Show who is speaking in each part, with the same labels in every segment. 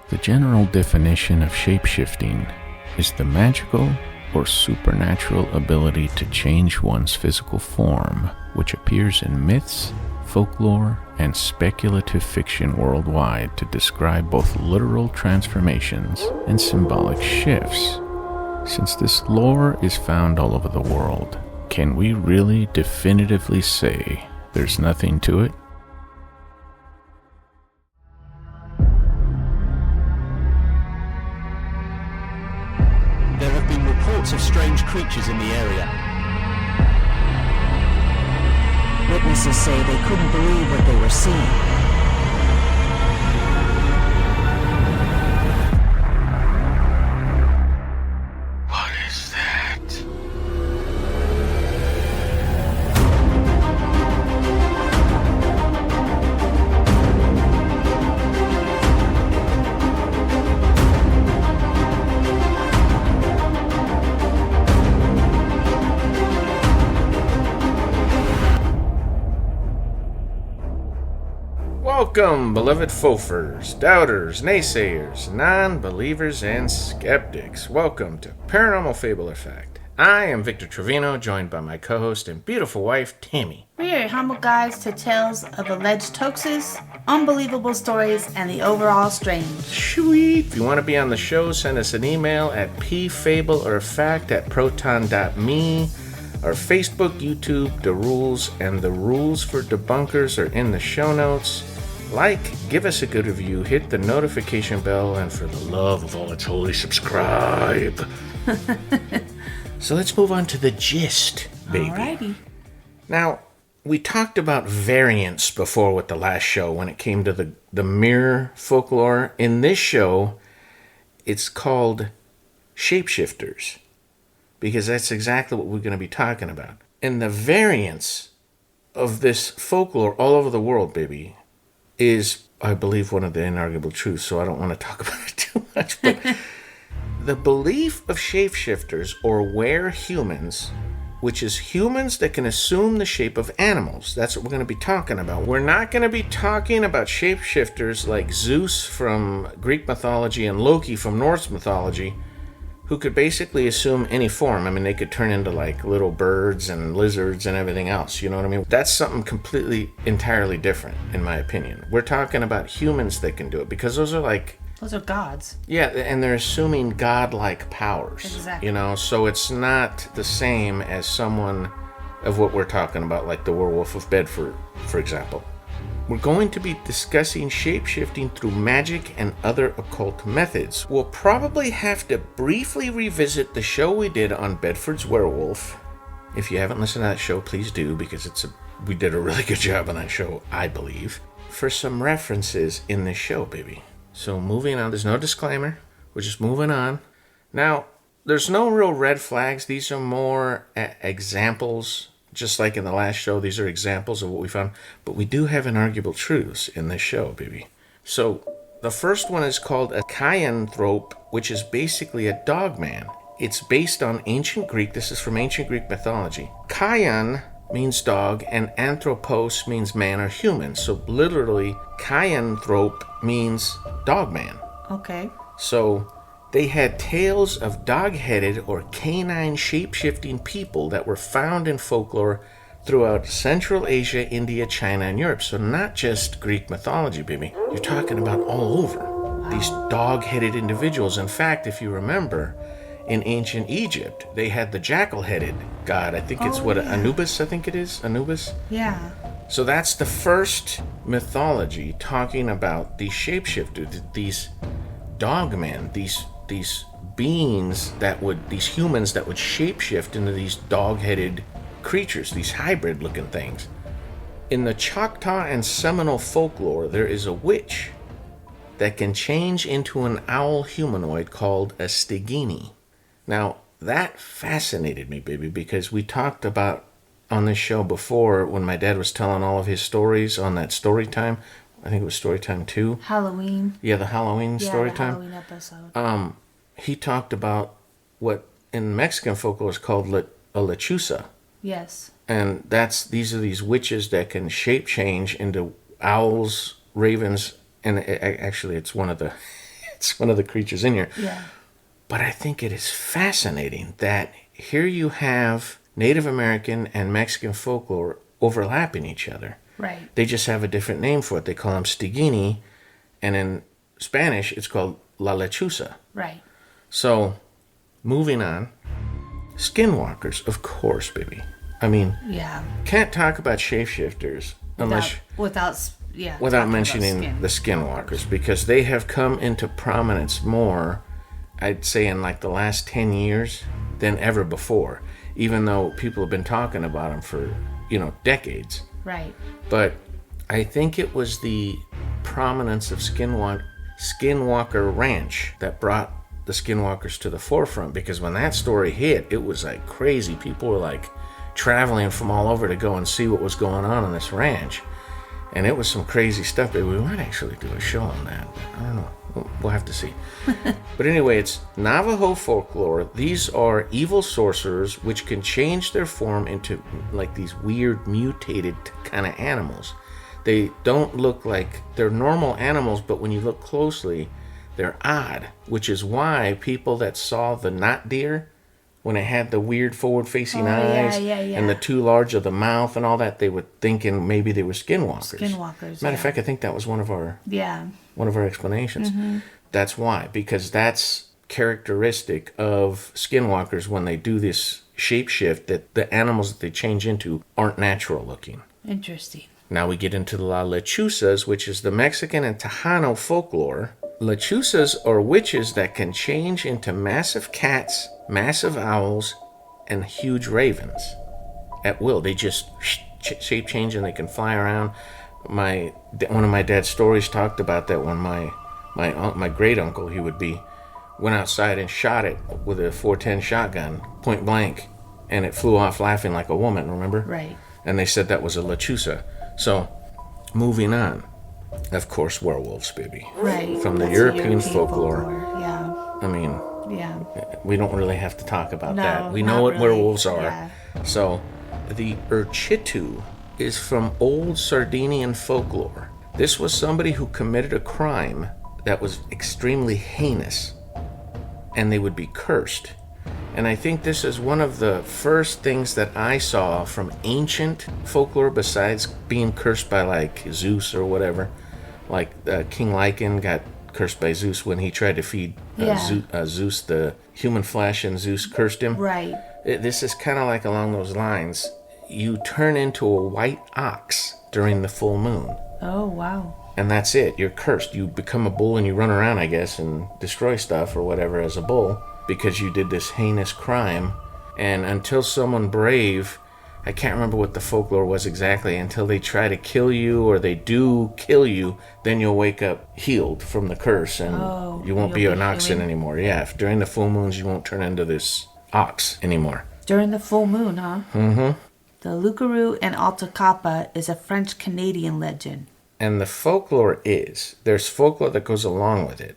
Speaker 1: The general definition of shapeshifting is the magical or supernatural ability to change one's physical form, which appears in myths, folklore, and speculative fiction worldwide to describe both literal transformations and symbolic shifts. Since this lore is found all over the world, can we really definitively say there's nothing to it?
Speaker 2: There have been reports of strange creatures in the area.
Speaker 3: Witnesses say they couldn't believe what they were seeing.
Speaker 1: What is that? Welcome, beloved fofers, doubters, naysayers, non-believers, and skeptics. Welcome to Paranormal Fable or Fact. I am Victor Trevino, joined by my co-host and beautiful wife, Tammy.
Speaker 4: We are your humble guides to tales of alleged hoaxes, unbelievable stories, and the overall strange.
Speaker 1: Sweet! If you want to be on the show, send us an email at pfableorfact@proton.me. Our Facebook, YouTube, the rules, and the rules for debunkers are in the show notes. Like, give us a good review, hit the notification bell, and for the love of all that's holy, subscribe. So let's move on to the gist, baby.
Speaker 4: Alrighty.
Speaker 1: Now, we talked about variants before with the last show when it came to the mirror folklore. In this show, it's called Shapeshifters, because that's exactly what we're going to be talking about. And the variants of this folklore all over the world, baby, is, I believe, one of the inarguable truths, so I don't want to talk about it too much. But the belief of shapeshifters, or were-humans, which is humans that can assume the shape of animals. That's what we're going to be talking about. We're not going to be talking about shapeshifters like Zeus from Greek mythology and Loki from Norse mythology, who could basically assume any form. I mean, they could turn into like little birds and lizards and everything else, you know what I mean? That's something completely, entirely different, in my opinion. We're talking about humans that can do it, because those are
Speaker 4: gods.
Speaker 1: Yeah, and they're assuming godlike powers.
Speaker 4: Exactly.
Speaker 1: You know, so it's not the same as someone of what we're talking about, like the werewolf of Bedford, for example. We're going to be discussing shapeshifting through magic and other occult methods. We'll probably have to briefly revisit the show we did on Bedford's werewolf. If you haven't listened to that show, please do, because we did a really good job on that show, I believe, for some references in this show, baby. So moving on, there's no disclaimer. We're just moving on. Now, there's no real red flags. These are more examples. Just like in the last show, these are examples of what we found. But we do have inarguable truths in this show, baby. So the first one is called a kyanthrope, which is basically a dog man. It's based on ancient Greek. This is from ancient Greek mythology. Kyan means dog, and anthropos means man or human. So literally, kyanthrope means dog man.
Speaker 4: Okay.
Speaker 1: So they had tales of dog-headed or canine shape-shifting people that were found in folklore throughout Central Asia, India, China, and Europe. So not just Greek mythology, baby. You're talking about all over. Wow. These dog-headed individuals. In fact, if you remember, in ancient Egypt, they had the jackal-headed god. I think it's Anubis, I think it is? Anubis?
Speaker 4: Yeah.
Speaker 1: So that's the first mythology talking about these shapeshifters, these dogmen, these beings these humans that would shapeshift into these dog-headed creatures, these hybrid-looking things. In the Choctaw and Seminole folklore, there is a witch that can change into an owl humanoid called a stigini. Now, that fascinated me, baby, because we talked about on this show before when my dad was telling all of his stories on that story time. I think it was story time 2.
Speaker 4: Halloween.
Speaker 1: Yeah, the Halloween story time.
Speaker 4: Halloween episode.
Speaker 1: He talked about what in Mexican folklore is called a lechuza.
Speaker 4: Yes.
Speaker 1: And these are these witches that can shape change into owls, ravens, and actually it's one of the it's one of the creatures in here.
Speaker 4: Yeah.
Speaker 1: But I think it is fascinating that here you have Native American and Mexican folklore overlapping each other.
Speaker 4: Right.
Speaker 1: They just have a different name for it. They call them stigini, and in Spanish, it's called la lechuza.
Speaker 4: Right.
Speaker 1: So, moving on. Skinwalkers, of course, baby. I mean,
Speaker 4: Yeah.
Speaker 1: can't talk about shapeshifters unless
Speaker 4: Without
Speaker 1: without
Speaker 4: talking
Speaker 1: mentioning
Speaker 4: about
Speaker 1: the skinwalkers, because they have come into prominence more, I'd say, in like the last 10 years than ever before, even though people have been talking about them for, decades.
Speaker 4: Right.
Speaker 1: But I think it was the prominence of Skinwalker Ranch that brought the Skinwalkers to the forefront, because when that story hit, it was like crazy. People were like traveling from all over to go and see what was going on this ranch. And it was some crazy stuff. We might actually do a show on that. I don't know. We'll have to see. But anyway, it's Navajo folklore. These are evil sorcerers which can change their form into like these weird mutated kind of animals. They don't look like they're normal animals, but when you look closely, they're odd, which is why people that saw the knot deer, when it had the weird forward-facing eyes and the too large of the mouth and all that, they were thinking maybe they were skinwalkers. Matter of fact, I think that was one of our explanations. Mm-hmm. That's why, because that's characteristic of skinwalkers when they do this shapeshift, that the animals that they change into aren't natural looking.
Speaker 4: Interesting.
Speaker 1: Now we get into the La Lechuzas, which is the Mexican and Tejano folklore. Lechuzas are witches that can change into massive cats, massive owls, and huge ravens at will. They just shape change and they can fly around. One of my dad's stories talked about that when my great uncle, went outside and shot it with a .410 shotgun, point blank, and it flew off laughing like a woman. Remember?
Speaker 4: Right.
Speaker 1: And they said that was a lechuza. So, moving on. Of course, werewolves, baby.
Speaker 4: Right.
Speaker 1: From the European folklore.
Speaker 4: Yeah.
Speaker 1: I mean,
Speaker 4: yeah.
Speaker 1: We don't really have to talk about
Speaker 4: No,
Speaker 1: that. We
Speaker 4: not
Speaker 1: know what
Speaker 4: really.
Speaker 1: werewolves are.
Speaker 4: Yeah.
Speaker 1: So, the Urchitu is from old Sardinian folklore. This was somebody who committed a crime that was extremely heinous, and they would be cursed. And I think this is one of the first things that I saw from ancient folklore, besides being cursed by like Zeus or whatever. Like King Lycan got cursed by Zeus when he tried to feed Zeus the human flesh, and Zeus cursed him.
Speaker 4: Right.
Speaker 1: This is kind of like along those lines. You turn into a white ox during the full moon.
Speaker 4: Oh, wow.
Speaker 1: And that's it. You're cursed. You become a bull and you run around, I guess, and destroy stuff or whatever as a bull, because you did this heinous crime. And until someone brave, I can't remember what the folklore was exactly, until they try to kill you or they do kill you, then you'll wake up healed from the curse, and you won't be an oxen anymore. Yeah, if during the full moons you won't turn into this ox anymore.
Speaker 4: During the full moon, huh?
Speaker 1: Mm-hmm.
Speaker 4: The Loup-garou and Altacapa is a French-Canadian legend.
Speaker 1: And the folklore there's folklore that goes along with it,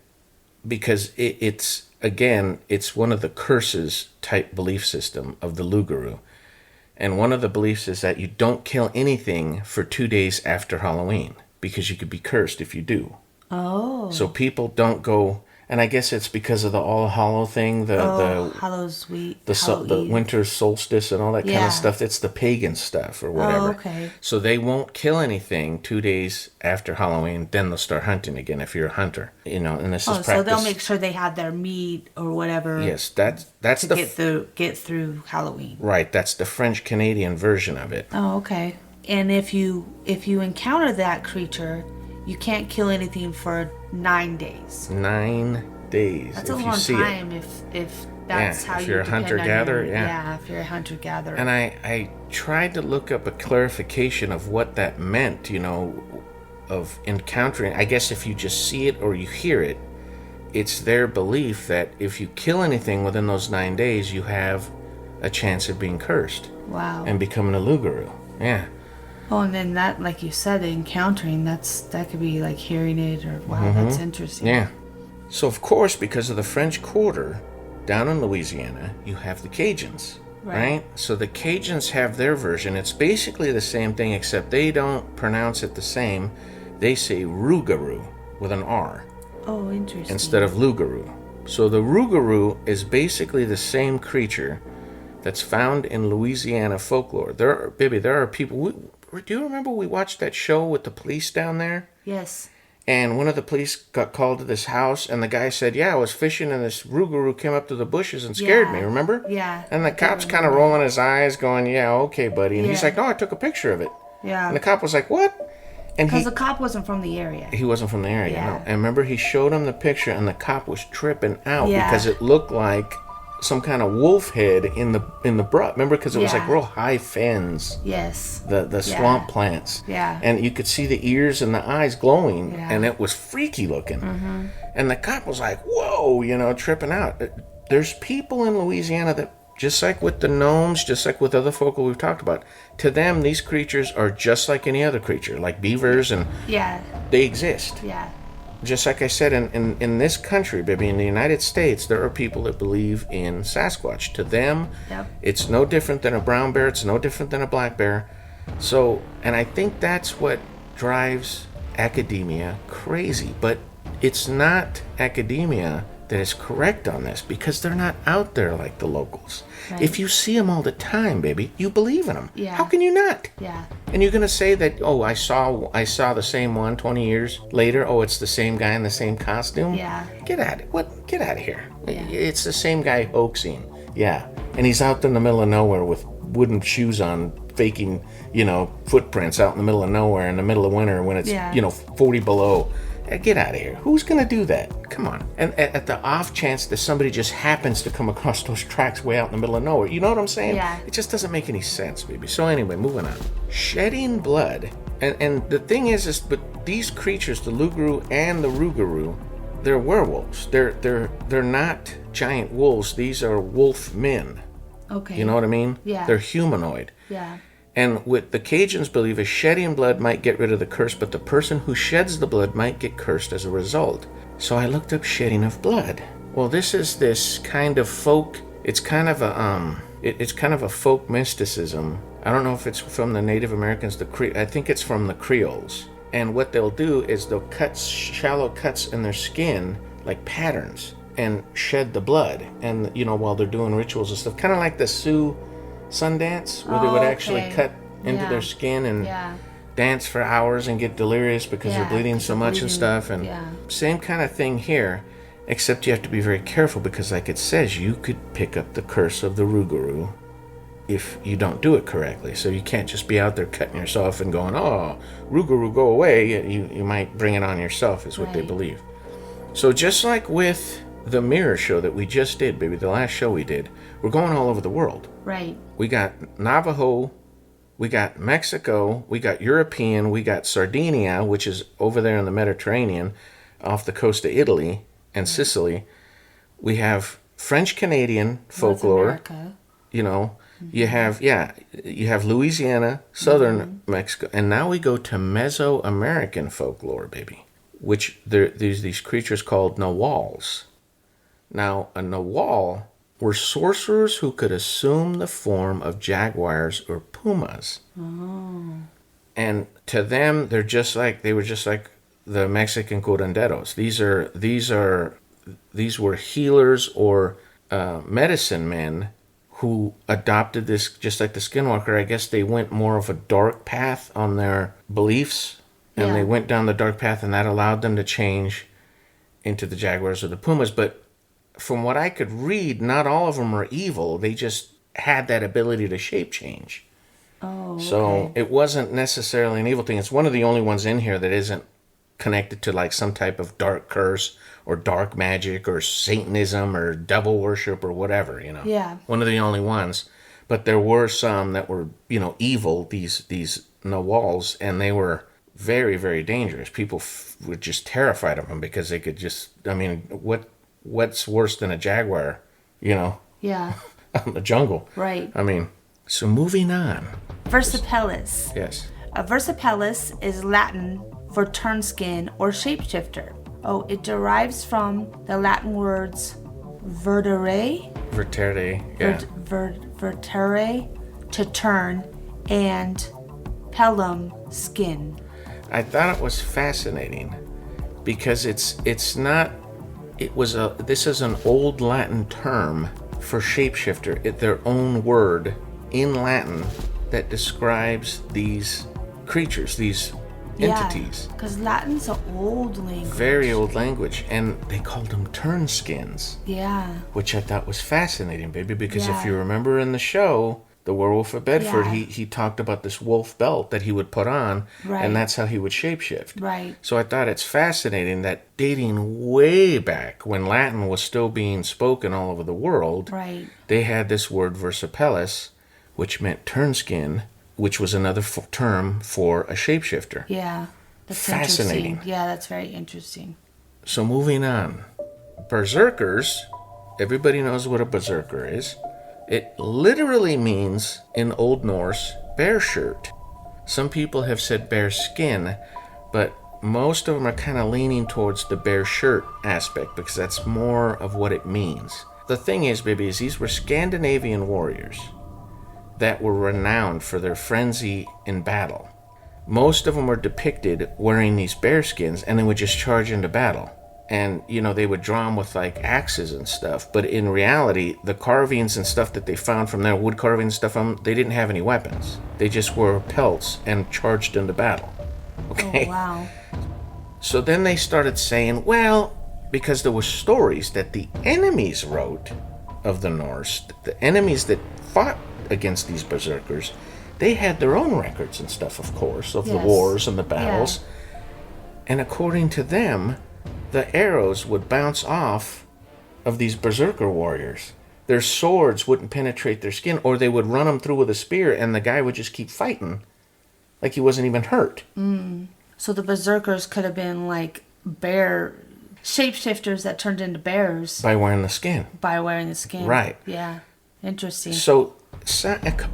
Speaker 1: because it's one of the curses type belief system of the Loup-garou. And one of the beliefs is that you don't kill anything for 2 days after Halloween, because you could be cursed if you do.
Speaker 4: Oh.
Speaker 1: So people don't go, and I guess it's because of the All Hallow thing, the winter solstice and all that kind of stuff. It's the pagan stuff or whatever.
Speaker 4: Oh, okay.
Speaker 1: So they won't kill anything 2 days after Halloween. Then they'll start hunting again if you're a hunter. And this is practice.
Speaker 4: So they'll make sure they have their meat or whatever.
Speaker 1: Yes, that's
Speaker 4: get through Halloween.
Speaker 1: Right. That's the French Canadian version of it.
Speaker 4: Oh, okay. And if you encounter that creature, you can't kill anything for 9 days.
Speaker 1: 9 days.
Speaker 4: That's a long time if that's how
Speaker 1: if you're a hunter-gatherer.
Speaker 4: Yeah, if you're a hunter-gatherer.
Speaker 1: And I tried to look up a clarification of what that meant, of encountering. I guess if you just see it or you hear it, it's their belief that if you kill anything within those 9 days, you have a chance of being cursed.
Speaker 4: Wow.
Speaker 1: And becoming a Loup-garou. Yeah.
Speaker 4: Oh, and then that, like you said, the encountering, that could be like hearing it or, wow, that's interesting.
Speaker 1: Yeah. So, of course, because of the French Quarter, down in Louisiana, you have the Cajuns, right? So the Cajuns have their version. It's basically the same thing, except they don't pronounce it the same. They say Rougarou with an R.
Speaker 4: Oh, interesting.
Speaker 1: instead of Rougarou. So the Rougarou is basically the same creature that's found in Louisiana folklore. There are people. Do you remember we watched that show with the police down there?
Speaker 4: Yes.
Speaker 1: And one of the police got called to this house, and the guy said, "Yeah, I was fishing, and this Rougarou came up to the bushes and scared me." Remember?
Speaker 4: Yeah.
Speaker 1: And the cop's kind of rolling his eyes, going, "Yeah, okay, buddy." And he's like, "No, I took a picture of it."
Speaker 4: Yeah.
Speaker 1: And the cop was like, "What?" And
Speaker 4: Because the cop wasn't from the area.
Speaker 1: he wasn't from the area.
Speaker 4: Yeah.
Speaker 1: No. And remember, he showed him the picture, and the cop was tripping out
Speaker 4: Yeah.
Speaker 1: because it looked like some kind of wolf head in the brush. Remember, because it was like real high fins.
Speaker 4: Yes.
Speaker 1: The swamp plants.
Speaker 4: Yeah.
Speaker 1: And you could see the ears and the eyes glowing,
Speaker 4: Yeah.
Speaker 1: and it was freaky looking. Mm-hmm. And the cop was like, "Whoa," tripping out. There's people in Louisiana that, just like with the gnomes, just like with other folklore we've talked about, to them, these creatures are just like any other creature, like beavers, and they exist.
Speaker 4: Yeah.
Speaker 1: Just like I said, in this country, baby, in the United States, there are people that believe in Sasquatch. To them, it's no different than a brown bear. It's no different than a black bear. So, and I think that's what drives academia crazy. But it's not academia that is correct on this, because they're not out there like the locals.
Speaker 4: Right.
Speaker 1: If you see them all the time, baby, you believe in them.
Speaker 4: Yeah.
Speaker 1: How can you not?
Speaker 4: Yeah.
Speaker 1: And you're going to say that, "Oh, I saw the same one 20 years later. Oh, it's the same guy in the same costume."
Speaker 4: Yeah.
Speaker 1: Get out of here.
Speaker 4: Yeah.
Speaker 1: It's the same guy hoaxing. Yeah. And he's out in the middle of nowhere with wooden shoes on, faking, footprints out in the middle of nowhere in the middle of winter when it's, 40 below. Get out of here. Who's going to do that? Come on. And at the off chance that somebody just happens to come across those tracks way out in the middle of nowhere. You know what I'm saying?
Speaker 4: Yeah.
Speaker 1: It just doesn't make any sense, baby. So anyway, moving on. Shedding blood. And the thing is but these creatures, the Rougarou and the Rougarou, they're werewolves. They're not giant wolves. These are wolf men.
Speaker 4: Okay.
Speaker 1: You know what I mean?
Speaker 4: Yeah.
Speaker 1: They're humanoid.
Speaker 4: Yeah.
Speaker 1: And what the Cajuns believe is shedding blood might get rid of the curse, but the person who sheds the blood might get cursed as a result. So I looked up shedding of blood. Well, this is this kind of folk. It's kind of a folk mysticism. I don't know if it's from the Native Americans. I think it's from the Creoles. And what they'll do is they'll cut shallow cuts in their skin, like patterns, and shed the blood. And while they're doing rituals and stuff, kind of like the Sioux Sundance, where they would actually cut into their skin and dance for hours and get delirious because they're bleeding so much and stuff. And same kind of thing here, except you have to be very careful because, like it says, you could pick up the curse of the Rougarou if you don't do it correctly. So you can't just be out there cutting yourself and going, "Oh, Rougarou, go away." You might bring it on yourself, is what they believe. So just like with the mirror show that we just did, baby, the last show we did, we're going all over the world.
Speaker 4: Right.
Speaker 1: We got Navajo, we got Mexico, we got European, we got Sardinia, which is over there in the Mediterranean, off the coast of Italy and Sicily. We have French-Canadian folklore. You have Louisiana, southern Mexico, and now we go to Mesoamerican folklore, baby, which there's these creatures called Nawals. Now, a Nawal were sorcerers who could assume the form of jaguars or pumas. Oh. And to them, they were just like the Mexican curanderos. These were healers or medicine men who adopted this, just like the Skinwalker. I guess they went more of a dark path on their beliefs, and they went down the dark path, and that allowed them to change into the jaguars or the pumas. But from what I could read, not all of them are evil. They just had that ability to shape change. Oh, okay. So it wasn't necessarily an evil thing. It's one of the only ones in here that isn't connected to like some type of dark curse or dark magic or Satanism or devil worship or whatever, Yeah. One of the only ones. But there were some that were, evil, these Nawals, and they were very, very dangerous. People were just terrified of them because they could just, what's worse than a jaguar, Yeah. Out in the jungle.
Speaker 4: Right.
Speaker 1: So moving on.
Speaker 4: Versipellis.
Speaker 1: Yes.
Speaker 4: A versipellis is Latin for turnskin or shapeshifter. Oh, it derives from the Latin words vertere, vertere, to turn, and pellum, skin.
Speaker 1: I thought it was fascinating because it's not. This is an old Latin term for shapeshifter. Their own word in Latin that describes these creatures, these entities.
Speaker 4: Because Latin's an old language.
Speaker 1: Very old language, and they called them turnskins.
Speaker 4: Yeah.
Speaker 1: Which I thought was fascinating, baby, because
Speaker 4: Yeah.
Speaker 1: if you remember in the show, The Werewolf of Bedford,
Speaker 4: Yeah.
Speaker 1: he talked about this wolf belt that he would put on,
Speaker 4: Right.
Speaker 1: and that's how he would shapeshift.
Speaker 4: Right.
Speaker 1: So I thought it's fascinating that dating way back when Latin was still being spoken all over the world,
Speaker 4: Right.
Speaker 1: they had this word versipellis, which meant turnskin, which was another term for a shapeshifter.
Speaker 4: Yeah. That's
Speaker 1: Fascinating.
Speaker 4: interesting. Yeah, that's very interesting.
Speaker 1: So moving on. Berserkers, everybody knows what a berserker is. It literally means, in Old Norse, bear shirt. Some people have said bear skin, but most of them are kind of leaning towards the bear shirt aspect because that's more of what it means. The thing is, baby, is these were Scandinavian warriors that were renowned for their frenzy in battle. Most of them were depicted wearing these bear skins and they would just charge into battle. And, they would draw them with, like, axes and stuff. But in reality, the carvings and stuff that they found from their wood carvings and stuff, they didn't have any weapons. They just wore pelts and charged into battle. Okay?
Speaker 4: Oh, wow.
Speaker 1: So then they started saying, well, because there were stories that the enemies wrote of the Norse, the enemies that fought against these berserkers, they had their own records and stuff, of course, of the
Speaker 4: Yes.
Speaker 1: wars and the battles. And according to them, the arrows would bounce off of these berserker warriors. Their swords wouldn't penetrate their skin, or they would run them through with a spear, and the guy would just keep fighting like he wasn't even hurt.
Speaker 4: So the berserkers could have been like bear shapeshifters that turned into bears
Speaker 1: By wearing the skin.
Speaker 4: by wearing the skin.
Speaker 1: Right.
Speaker 4: Yeah. Interesting.
Speaker 1: So,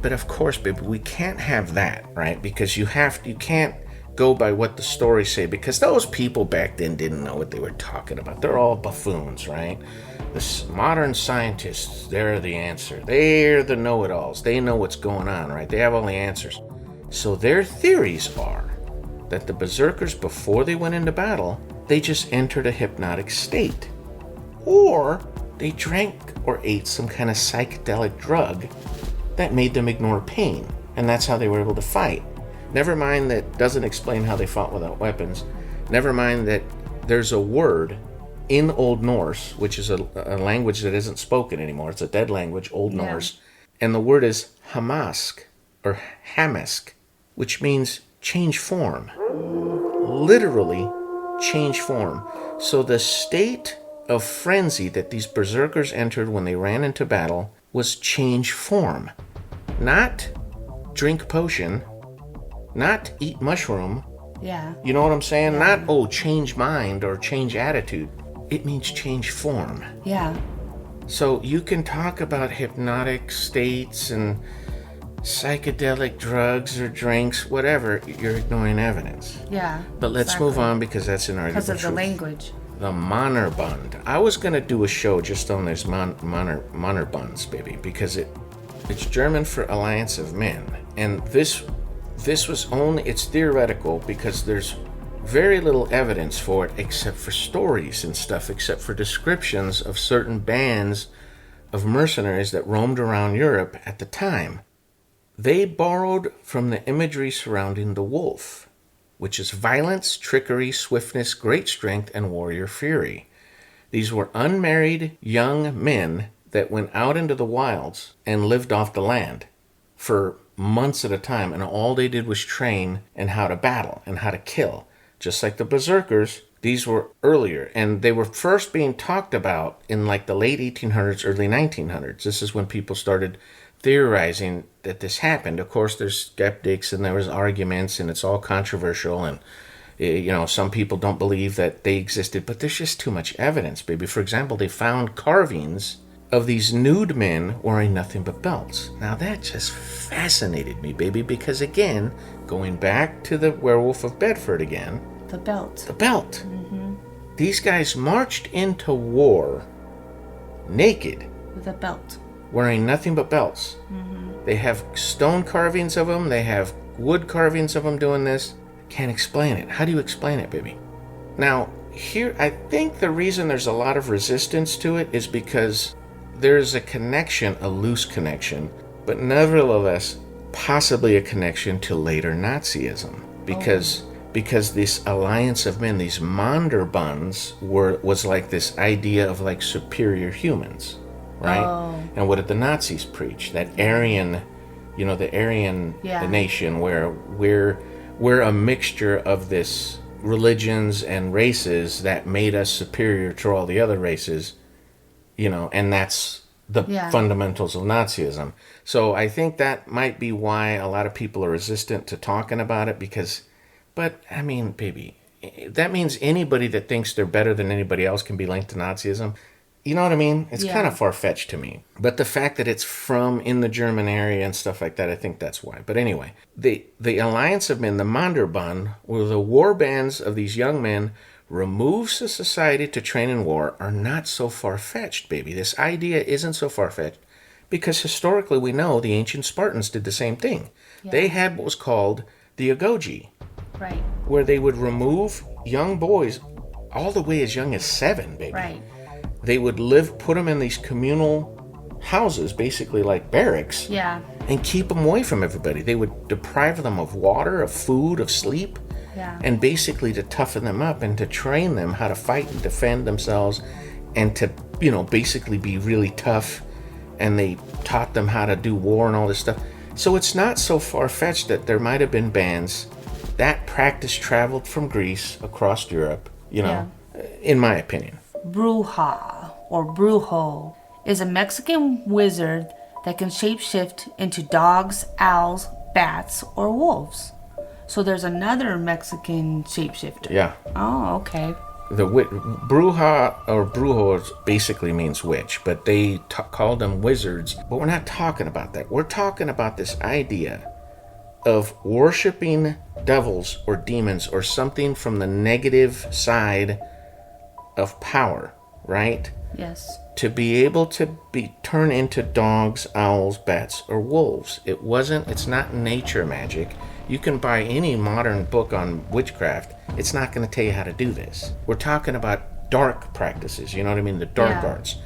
Speaker 1: but of course, baby, we can't have that, right? Because you can't go by what the stories say, because those people back then didn't know what they were talking about. They're all buffoons, right? The modern scientists, they're the answer. They're the know-it-alls. They know what's going on, right? They have all the answers. So their theories are that the berserkers, before they went into battle, they just entered a hypnotic state. Or they drank or ate some kind of psychedelic drug that made them ignore pain. And that's how they were able to fight. Never mind that doesn't explain how they fought without weapons. Never mind that there's a word in Old Norse, which is a language that isn't spoken anymore. It's a dead language, Old Norse. And the word is hamask, or hamask, which means change form. Literally change form. So the state of frenzy that these berserkers entered when they ran into battle was change form. Not drink potion, not eat mushroom.
Speaker 4: Yeah.
Speaker 1: You know what I'm saying? Not, change mind or change attitude. It means change form.
Speaker 4: Yeah.
Speaker 1: So you can talk about hypnotic states and psychedelic drugs or drinks, whatever, you're ignoring evidence.
Speaker 4: Yeah.
Speaker 1: But let's move on because that's an argument.
Speaker 4: Because of the language.
Speaker 1: The Mannerbund. I was going to do a show just on this Mannerbunds, baby, because it's German for Alliance of Men. And this was only, it's theoretical because there's very little evidence for it except for stories and stuff, except for descriptions of certain bands of mercenaries that roamed around Europe at the time. They borrowed from the imagery surrounding the wolf, which is violence, trickery, swiftness, great strength, and warrior fury. These were unmarried young men that went out into the wilds and lived off the land for months at a time, and all they did was train in how to battle and how to kill. Just like the berserkers, these were earlier, and they were first being talked about in like the late 1800s, early 1900s. This is when people started theorizing that this happened. Of course, there's skeptics and there was arguments, and it's all controversial, and some people don't believe that they existed, but there's just too much evidence, baby. For example, they found carvings of these nude men wearing nothing but belts. Now that just fascinated me, baby, because again, going back to the Werewolf of Bedford again,
Speaker 4: The belt.
Speaker 1: the belt. These guys marched into war naked,
Speaker 4: With a belt.
Speaker 1: wearing nothing but belts. They have stone carvings of them, they have wood carvings of them doing this. Can't explain it. How do you explain it, baby? Now, here, I think the reason there's a lot of resistance to it is because there's a connection, a loose connection, but nevertheless, possibly a connection to later Nazism. Because this alliance of men, these Manderbunds, was like this idea of like superior humans, right?
Speaker 4: Oh.
Speaker 1: And what did the Nazis preach? That Aryan, the Aryan nation, where we're a mixture of this religions and races that made us superior to all the other races, and that's the fundamentals of Nazism. So I think that might be why a lot of people are resistant to talking about it, but I mean, baby, that means anybody that thinks they're better than anybody else can be linked to Nazism. You know what I mean? It's kind of far-fetched to me. But the fact that it's from in the German area and stuff like that, I think that's why. But anyway, the alliance of men, the Manderbund, were the war bands of these young men removes the society to train in war, are not so far-fetched, baby. This idea isn't so far-fetched because historically we know the ancient Spartans did the same thing. Yeah. They had what was called the agoge,
Speaker 4: right,
Speaker 1: where they would remove young boys all the way as young as 7, baby.
Speaker 4: Right.
Speaker 1: They would put them in these communal houses, basically like barracks, and keep them away from everybody. They would deprive them of water, of food, of sleep, and basically to toughen them up and to train them how to fight and defend themselves and to, basically be really tough. And they taught them how to do war and all this stuff. So it's not so far-fetched that there might have been bands. That practice traveled from Greece across Europe, in my opinion.
Speaker 4: Bruja, or brujo, is a Mexican wizard that can shapeshift into dogs, owls, bats, or wolves. So there's another Mexican shapeshifter.
Speaker 1: Yeah.
Speaker 4: Oh, okay.
Speaker 1: The bruja or brujo basically means witch, but they called them wizards. But we're not talking about that. We're talking about this idea of worshiping devils or demons or something from the negative side of power, right?
Speaker 4: Yes.
Speaker 1: To be able to turn into dogs, owls, bats, or wolves. It's not nature magic. You can buy any modern book on witchcraft. It's not going to tell you how to do this. We're talking about dark practices, you know what I mean? The dark arts.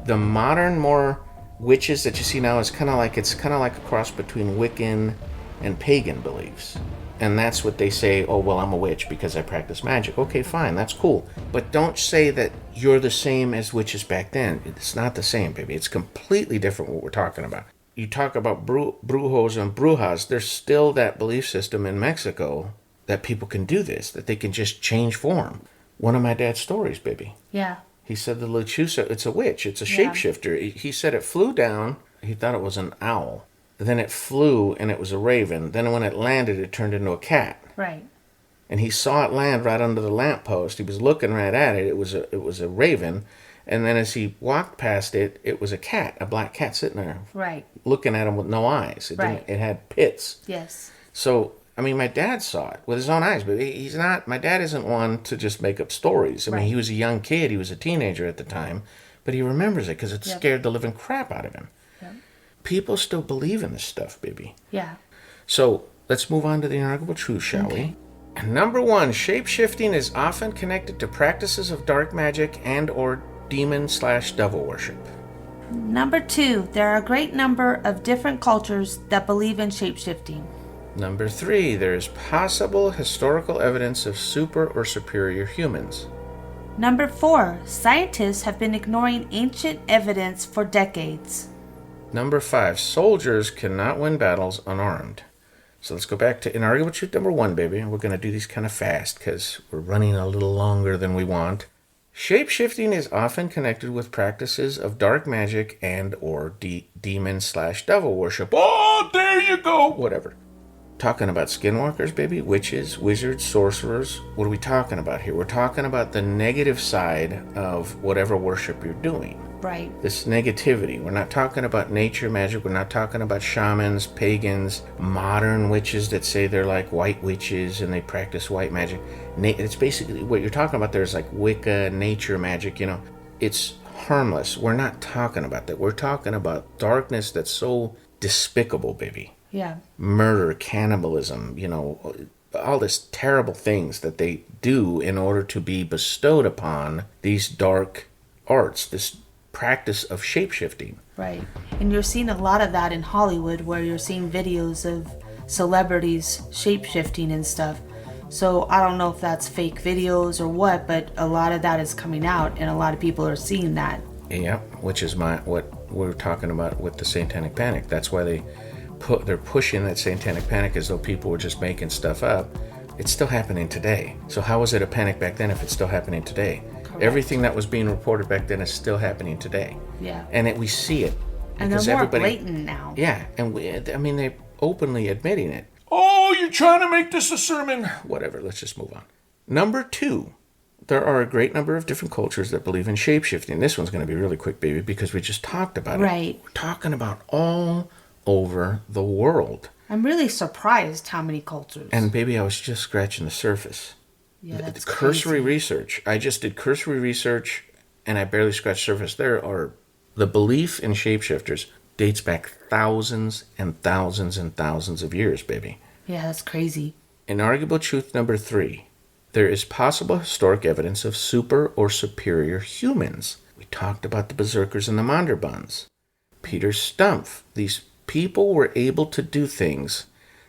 Speaker 1: The modern, more witches that you see now is kind of like a cross between Wiccan and pagan beliefs. And that's what they say, oh, well, I'm a witch because I practice magic. Okay, fine, that's cool. But don't say that you're the same as witches back then. It's not the same, baby. It's completely different what we're talking about. You talk about brujos and brujas, there's still that belief system in Mexico that people can do this, that they can just change form. One of my dad's stories, baby.
Speaker 4: Yeah.
Speaker 1: He said the lechuza, it's a witch, it's a shapeshifter. He said it flew down, he thought it was an owl. Then it flew and it was a raven. Then when it landed, it turned into a cat.
Speaker 4: Right.
Speaker 1: And he saw it land right under the lamppost. He was looking right at it. It was a raven. And then as he walked past it, it was a cat, a black cat sitting there.
Speaker 4: Right.
Speaker 1: Looking at him with no eyes. It had pits.
Speaker 4: Yes.
Speaker 1: So, I mean, my dad saw it with his own eyes, but my dad isn't one to just make up stories. I mean, he was a young kid. He was a teenager at the time, but he remembers it because it scared the living crap out of him. Yep. People still believe in this stuff, baby.
Speaker 4: Yeah.
Speaker 1: So, let's move on to the inarguable truth, shall we? And number 1, shape-shifting is often connected to practices of dark magic and or demon/devil worship.
Speaker 4: Number 2, there are a great number of different cultures that believe in shape-shifting.
Speaker 1: Number 3, there is possible historical evidence of super or superior humans.
Speaker 4: Number 4, scientists have been ignoring ancient evidence for decades.
Speaker 1: Number 5, soldiers cannot win battles unarmed. So let's go back to inarguable truth number 1, baby. And we're going to do these kind of fast because we're running a little longer than we want. Shape-shifting is often connected with practices of dark magic and or demon/devil worship. Oh, there you go! Whatever. Talking about skinwalkers, baby, witches, wizards, sorcerers. What are we talking about here? We're talking about the negative side of whatever worship you're doing.
Speaker 4: Right.
Speaker 1: This negativity. We're not talking about nature magic. We're not talking about shamans, pagans, modern witches that say they're like white witches and they practice white magic. It's basically what you're talking about there is like Wicca, nature magic, It's harmless. We're not talking about that. We're talking about darkness that's so despicable, baby.
Speaker 4: Yeah.
Speaker 1: Murder, cannibalism, all this terrible things that they do in order to be bestowed upon these dark arts, this practice of shape-shifting.
Speaker 4: Right. And you're seeing a lot of that in Hollywood, where you're seeing videos of celebrities shape-shifting and stuff. So I don't know if that's fake videos or what, but a lot of that is coming out, and a lot of people are seeing that.
Speaker 1: Yeah, which is what we're talking about with the Satanic Panic. That's why they're pushing that Satanic Panic as though people were just making stuff up. It's still happening today. So how was it a panic back then if it's still happening today?
Speaker 4: Correct.
Speaker 1: Everything that was being reported back then is still happening today.
Speaker 4: Yeah.
Speaker 1: And we see it.
Speaker 4: And they're more blatant now.
Speaker 1: Yeah, and they're openly admitting it. Oh, you're trying to make this a sermon. Whatever, let's just move on. Number 2, there are a great number of different cultures that believe in shape-shifting. This one's going to be really quick, baby, because we just talked about it.
Speaker 4: Right.
Speaker 1: We're talking about all over the world.
Speaker 4: I'm really surprised how many cultures.
Speaker 1: And baby, I was just scratching the surface.
Speaker 4: Yeah, that's
Speaker 1: cursory
Speaker 4: crazy.
Speaker 1: research. I just did cursory research, and I barely scratched the surface. The belief in shapeshifters dates back thousands and thousands and thousands of years, baby.
Speaker 4: Yeah, that's crazy.
Speaker 1: Inarguable truth number 3. There is possible historic evidence of super or superior humans. We talked about the berserkers and the Manderbans. Peter Stumpf. These people were able to do things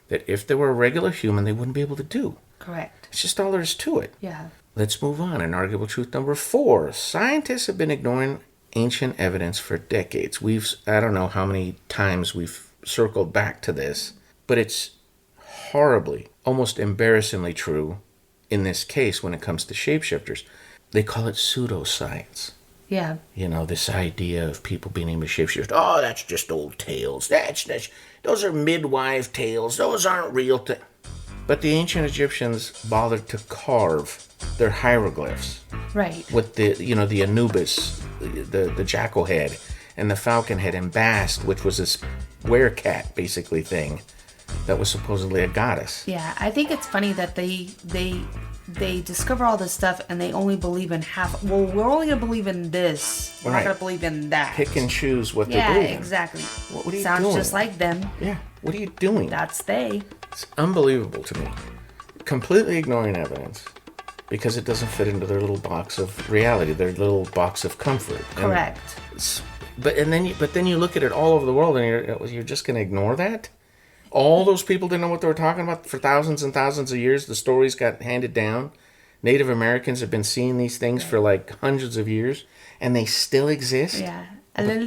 Speaker 1: that if they were a regular human, they wouldn't be able to do.
Speaker 4: Correct.
Speaker 1: It's just all there is to it.
Speaker 4: Yeah.
Speaker 1: Let's move on. Inarguable truth number 4. Scientists have been ignoring ancient evidence for decades. I don't know how many times we've circled back to this, but it's horribly, almost embarrassingly true in this case when it comes to shapeshifters. They call it pseudoscience.
Speaker 4: Yeah.
Speaker 1: You know, this idea of people being able to shapeshift. Oh, that's just old tales. Those are midwife tales. Those aren't real things. But the ancient Egyptians bothered to carve their hieroglyphs.
Speaker 4: Right.
Speaker 1: With the Anubis, the jackal head, and the falcon head, and Bast, which was this werecat basically thing that was supposedly a goddess.
Speaker 4: Yeah, I think it's funny that they discover all this stuff and they only believe in half. Well, we're only gonna believe in this. We're not gonna believe in that.
Speaker 1: Pick and choose what they
Speaker 4: yeah,
Speaker 1: believe in.
Speaker 4: exactly.
Speaker 1: What are you
Speaker 4: Sounds
Speaker 1: doing?
Speaker 4: just like them.
Speaker 1: Yeah. What are you doing?
Speaker 4: That's they.
Speaker 1: It's unbelievable to me. Completely ignoring evidence because it doesn't fit into their little box of reality, their little box of comfort.
Speaker 4: Correct.
Speaker 1: But then you look at it all over the world and you're just going to ignore that? All those people didn't know what they were talking about for thousands and thousands of years. The stories got handed down. Native Americans have been seeing these things for like hundreds of years, and they still exist.
Speaker 4: Yeah. And then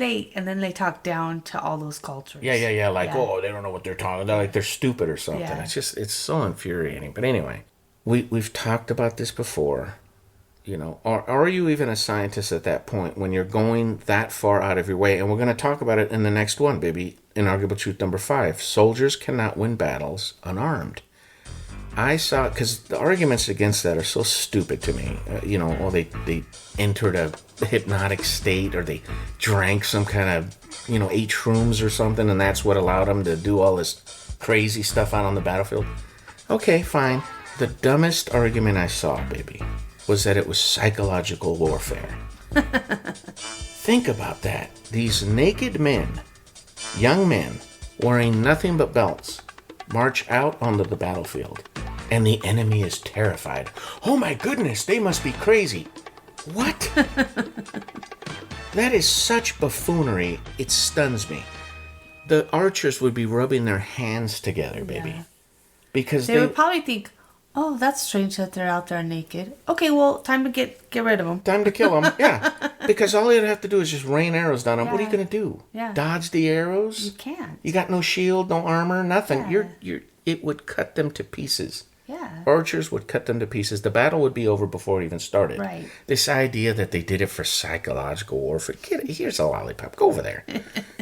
Speaker 4: they talk down to all those cultures.
Speaker 1: Yeah. Like,
Speaker 4: Yeah.
Speaker 1: oh, they don't know what they're talking about. Like they're stupid or something.
Speaker 4: Yeah.
Speaker 1: It's so infuriating. But anyway, we've talked about this before. You know, are you even a scientist at that point when you're going that far out of your way? And we're going to talk about it in the next one, baby. Inarguable truth number 5. Soldiers cannot win battles unarmed. I saw, because the arguments against that are so stupid to me. They entered a hypnotic state, or they drank some kind of, ate shrooms or something, and that's what allowed them to do all this crazy stuff out on the battlefield. Okay, fine. The dumbest argument I saw, baby, was that it was psychological warfare. Think about that. These naked men, young men, wearing nothing but belts, march out onto the battlefield, and the enemy is terrified. Oh my goodness, they must be crazy. What? That is such buffoonery, it stuns me. The archers would be rubbing their hands together, baby.
Speaker 4: Yeah.
Speaker 1: Because
Speaker 4: They would probably think, oh, that's strange that they're out there naked. Okay, well, time to get rid of them.
Speaker 1: Time to kill them, yeah. Because all you'd have to do is just rain arrows down them. What are you
Speaker 4: Yeah.
Speaker 1: going to do?
Speaker 4: Yeah.
Speaker 1: Dodge the arrows?
Speaker 4: You can't.
Speaker 1: You got no shield, no armor, nothing.
Speaker 4: Yeah.
Speaker 1: It would cut them to pieces.
Speaker 4: Yeah.
Speaker 1: Archers would cut them to pieces. The battle would be over before it even started.
Speaker 4: Right.
Speaker 1: This idea that they did it for psychological warfare. Here's a lollipop. Go over there.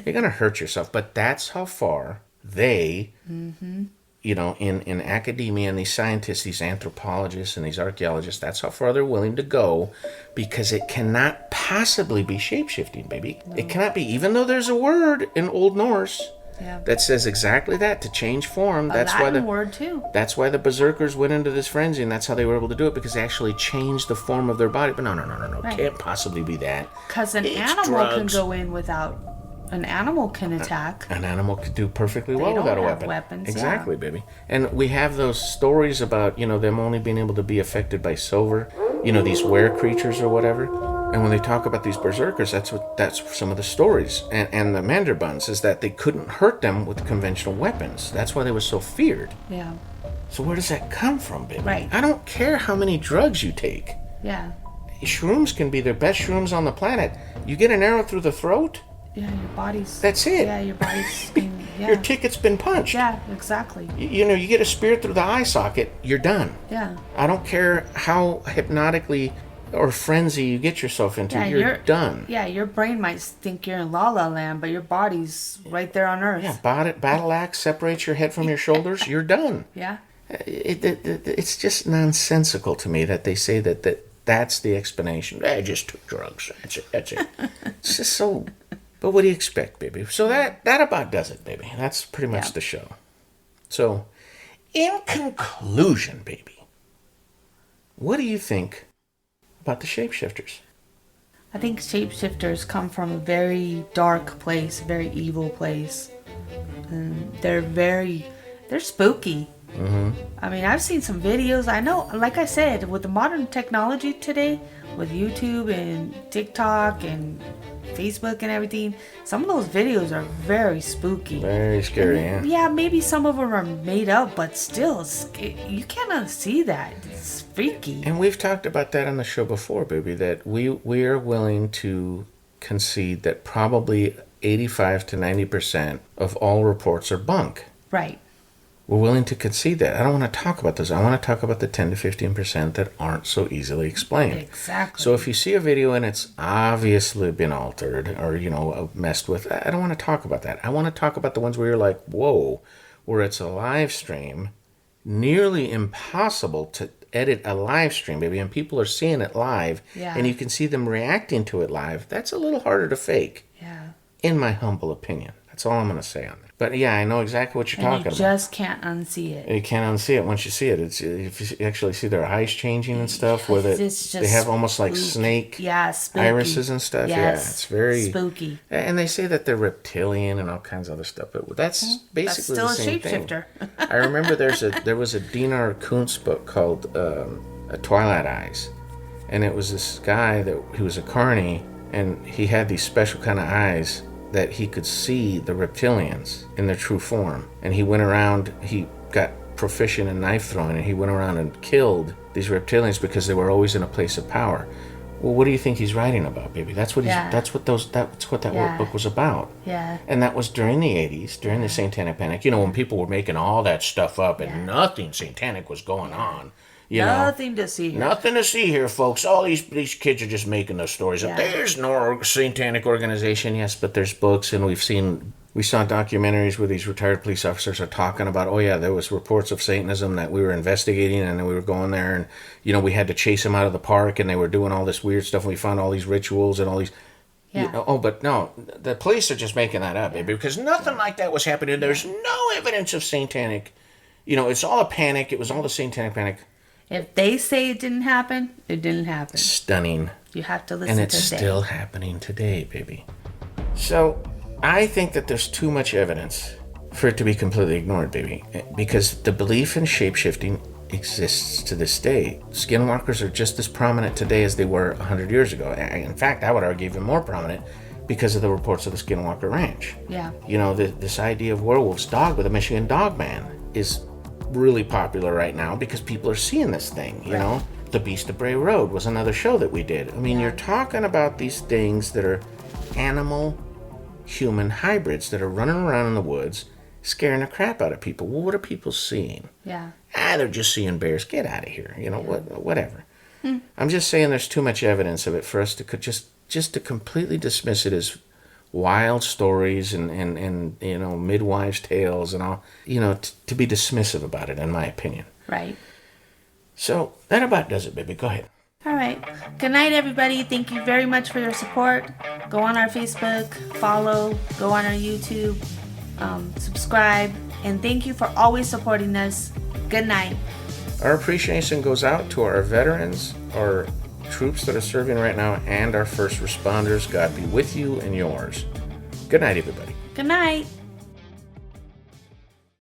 Speaker 1: You're going to hurt yourself. But that's how far they, in academia, and these scientists, these anthropologists, and these archaeologists, that's how far they're willing to go, because it cannot possibly be shape-shifting, baby. No. It cannot be. Even though there's a word in Old Norse that says exactly that, to change form. That's why
Speaker 4: word too.
Speaker 1: That's why the berserkers went into this frenzy, and that's how they were able to do it, because they actually changed the form of their body. But no.
Speaker 4: Right.
Speaker 1: Can't possibly be that.
Speaker 4: Because an
Speaker 1: It's
Speaker 4: animal
Speaker 1: drugs.
Speaker 4: can go in without an animal can attack.
Speaker 1: An animal could do perfectly well
Speaker 4: don't
Speaker 1: without a
Speaker 4: have
Speaker 1: weapon.
Speaker 4: weapons,
Speaker 1: Exactly, baby. And we have those stories about, them only being able to be affected by silver, these were creatures or whatever. And when they talk about these berserkers, that's some of the stories. And the Manderbuns is that they couldn't hurt them with conventional weapons. That's why they were so feared.
Speaker 4: Yeah.
Speaker 1: So where does that come from, baby?
Speaker 4: Right.
Speaker 1: I don't care how many drugs you take.
Speaker 4: Yeah.
Speaker 1: Shrooms can be the best shrooms on the planet. You get an arrow through the throat,
Speaker 4: Yeah, your body's...
Speaker 1: that's it.
Speaker 4: Yeah, your body's... Yeah.
Speaker 1: Your ticket's been punched.
Speaker 4: Yeah, exactly.
Speaker 1: You get a spear through the eye socket, you're done.
Speaker 4: Yeah.
Speaker 1: I don't care how hypnotically or frenzy you get yourself into,
Speaker 4: Yeah,
Speaker 1: you're done.
Speaker 4: Yeah, your brain might think you're in La La Land, but your body's right there on Earth.
Speaker 1: Yeah, battle axe separates your head from your shoulders, you're done.
Speaker 4: Yeah.
Speaker 1: It's just nonsensical to me that they say that's the explanation. I just took drugs. That's it. It's just so... But what do you expect, baby? So that about does it, baby. That's pretty much the show. So, in conclusion, baby, what do you think about the Shapeshifters?
Speaker 4: I think shapeshifters come from a very dark place, a very evil place. And they're spooky. Mm-hmm. I mean, I've seen some videos. I know, like I said, with the modern technology today, with YouTube and TikTok and Facebook and everything, some of those videos are very spooky.
Speaker 1: Very scary,
Speaker 4: Yeah, maybe some of them are made up, but still, you can't unsee that. It's freaky.
Speaker 1: And we've talked about that on the show before, baby, that we are willing to concede that probably 85 to 90% of all reports are bunk.
Speaker 4: Right.
Speaker 1: We're willing to concede that. I don't want to talk about those. I want to talk about the 10 to 15% that aren't so easily explained.
Speaker 4: Exactly.
Speaker 1: So if you see a video and it's obviously been altered or, messed with, I don't want to talk about that. I want to talk about the ones where you're like, whoa, where it's a live stream, nearly impossible to edit a live stream, baby, and people are seeing it live, and you can see them reacting to it live. That's a little harder to fake, in my humble opinion. That's all I'm going to say on it. But yeah, I know exactly what you're talking about.
Speaker 4: You just can't unsee it.
Speaker 1: You can't unsee it once you see it. It's if you actually see their eyes changing and stuff, where they have almost like snake irises and stuff.
Speaker 4: Yes.
Speaker 1: Yeah, it's very
Speaker 4: spooky.
Speaker 1: And they say that they're reptilian and all kinds of other stuff. But that's basically the same thing.
Speaker 4: Shapeshifter.
Speaker 1: I remember there was a Dinar Kuntz book called Twilight Eyes, and it was this guy he was a carny, and he had these special kind of eyes that he could see the reptilians in their true form. And he went around, he got proficient in knife throwing, and he went around and killed these reptilians because they were always in a place of power. Well, what do you think he's writing about, baby? That's what that workbook was about.
Speaker 4: Yeah.
Speaker 1: And that was during the 80s, during the Satanic Panic. When people were making all that stuff up and nothing satanic was going on.
Speaker 4: Nothing to see here.
Speaker 1: Nothing to see here, folks. All these kids are just making those stories up. There's no satanic organization, yes, but there's books, and we saw documentaries where these retired police officers are talking about, there was reports of Satanism that we were investigating, and we were going there, and we had to chase them out of the park, and they were doing all this weird stuff, and we found all these rituals and all these.
Speaker 4: Yeah.
Speaker 1: But no, the police are just making that up, baby, because nothing like that was happening. There's no evidence of satanic. It's all a panic. It was all the Satanic Panic.
Speaker 4: If they say it didn't happen, it didn't happen.
Speaker 1: Stunning.
Speaker 4: You have to listen
Speaker 1: and
Speaker 4: to
Speaker 1: it's still happening today, baby. So I think that there's too much evidence for it to be completely ignored, baby, because the belief in shapeshifting exists to this day. Skinwalkers are just as prominent today as they were 100 years ago. In fact, I would argue even more prominent because of the reports of the Skinwalker Ranch.
Speaker 4: Yeah.
Speaker 1: This idea of werewolves, dog with a Michigan dog man is really popular right now because people are seeing this thing, you know. The Beast of Bray Road was another show that we did. I mean, you're talking about these things that are animal human hybrids that are running around in the woods scaring the crap out of people. Well, what are people seeing?
Speaker 4: Yeah.
Speaker 1: They're just seeing bears. Get out of here. Whatever. I'm just saying there's too much evidence of it for us to just to completely dismiss it as wild stories and midwives' tales and all, to be dismissive about it, in my opinion.
Speaker 4: Right.
Speaker 1: So that about does it, baby. Go ahead.
Speaker 4: All right. Good night, everybody. Thank you very much for your support. Go on our Facebook, follow, go on our YouTube, subscribe, and thank you for always supporting us. Good night.
Speaker 1: Our appreciation goes out to our veterans, our troops that are serving right now, and our first responders. God be with you and yours. Good night, everybody.
Speaker 4: Good night.